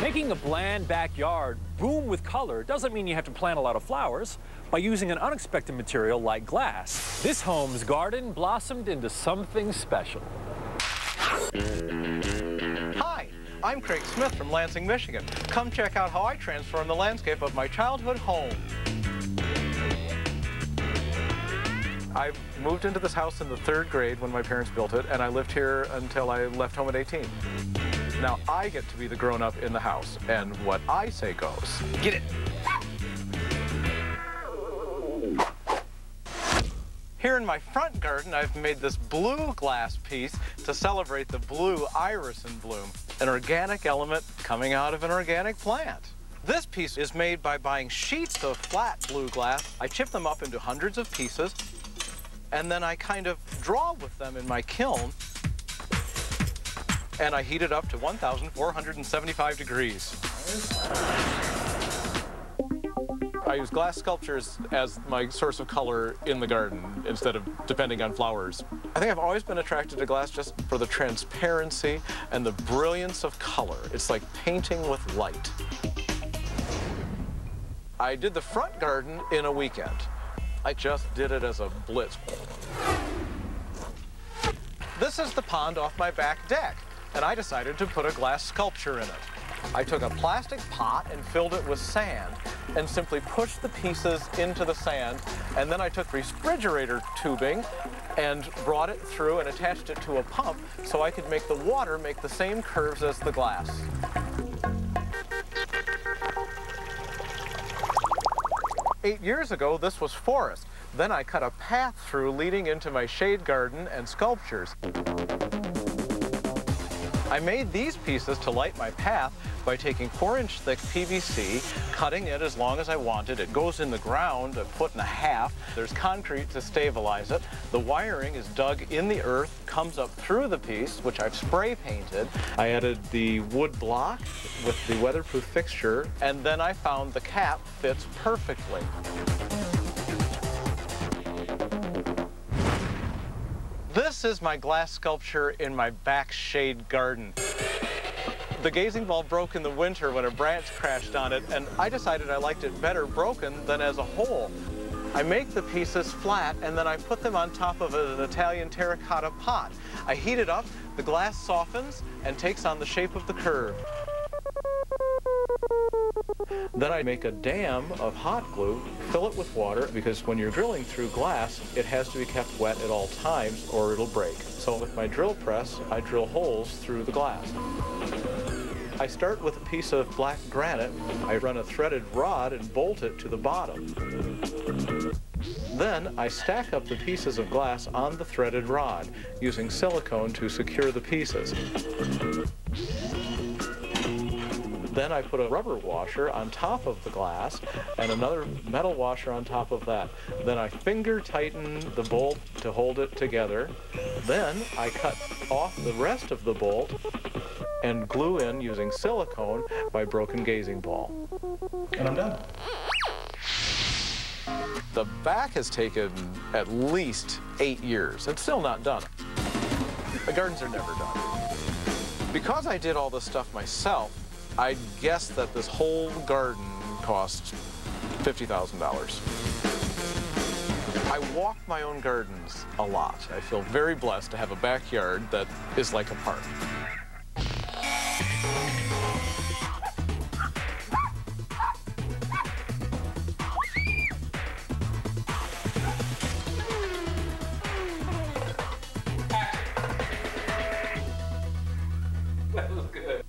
Making a bland backyard boom with color doesn't mean you have to plant a lot of flowers. By using an unexpected material like glass, this home's garden blossomed into something special. Hi, I'm Craig Smith from Lansing, Michigan. Come check out how I transformed the landscape of my childhood home. I moved into this house in the 3rd grade when my parents built it, and I lived here until I left home at 18. Now I get to be the grown-up in the house, and what I say goes. Get it! Here in my front garden, I've made this blue glass piece to celebrate the blue iris in bloom, an organic element coming out of an organic plant. This piece is made by buying sheets of flat blue glass. I chip them up into hundreds of pieces, and then I kind of draw with them in my kiln, and I heat it up to 1,475 degrees. I use glass sculptures as my source of color in the garden instead of depending on flowers. I think I've always been attracted to glass just for the transparency and the brilliance of color. It's like painting with light. I did the front garden in a weekend. I just did it as a blitz. This is the pond off my back deck, and I decided to put a glass sculpture in it. I took a plastic pot and filled it with sand and simply pushed the pieces into the sand, and then I took refrigerator tubing and brought it through and attached it to a pump so I could make the water make the same curves as the glass. Eight years ago, this was forest. Then I cut a path through leading into my shade garden and sculptures. I made these pieces to light my path by taking 4-inch thick PVC, cutting it as long as I wanted. It goes in the ground 1.5 feet. There's concrete to stabilize it. The wiring is dug in the earth, comes up through the piece, which I've spray painted. I added the wood block with the weatherproof fixture, and then I found the cap fits perfectly. This is my glass sculpture in my back shade garden. The gazing ball broke in the winter when a branch crashed on it, and I decided I liked it better broken than as a whole. I make the pieces flat, and then I put them on top of an Italian terracotta pot. I heat it up, the glass softens, and takes on the shape of the curve. Then I make a dam of hot glue, fill it with water, because when you're drilling through glass, it has to be kept wet at all times or it'll break. So with my drill press, I drill holes through the glass. I start with a piece of black granite. I run a threaded rod and bolt it to the bottom. Then I stack up the pieces of glass on the threaded rod, using silicone to secure the pieces. Then I put a rubber washer on top of the glass and another metal washer on top of that. Then I finger tighten the bolt to hold it together. Then I cut off the rest of the bolt and glue in using silicone my broken gazing ball. And I'm done. The back has taken at least 8 years. It's still not done. The gardens are never done. Because I did all this stuff myself, I guess that this whole garden cost $50,000. I walk my own gardens a lot. I feel very blessed to have a backyard that is like a park. That was good.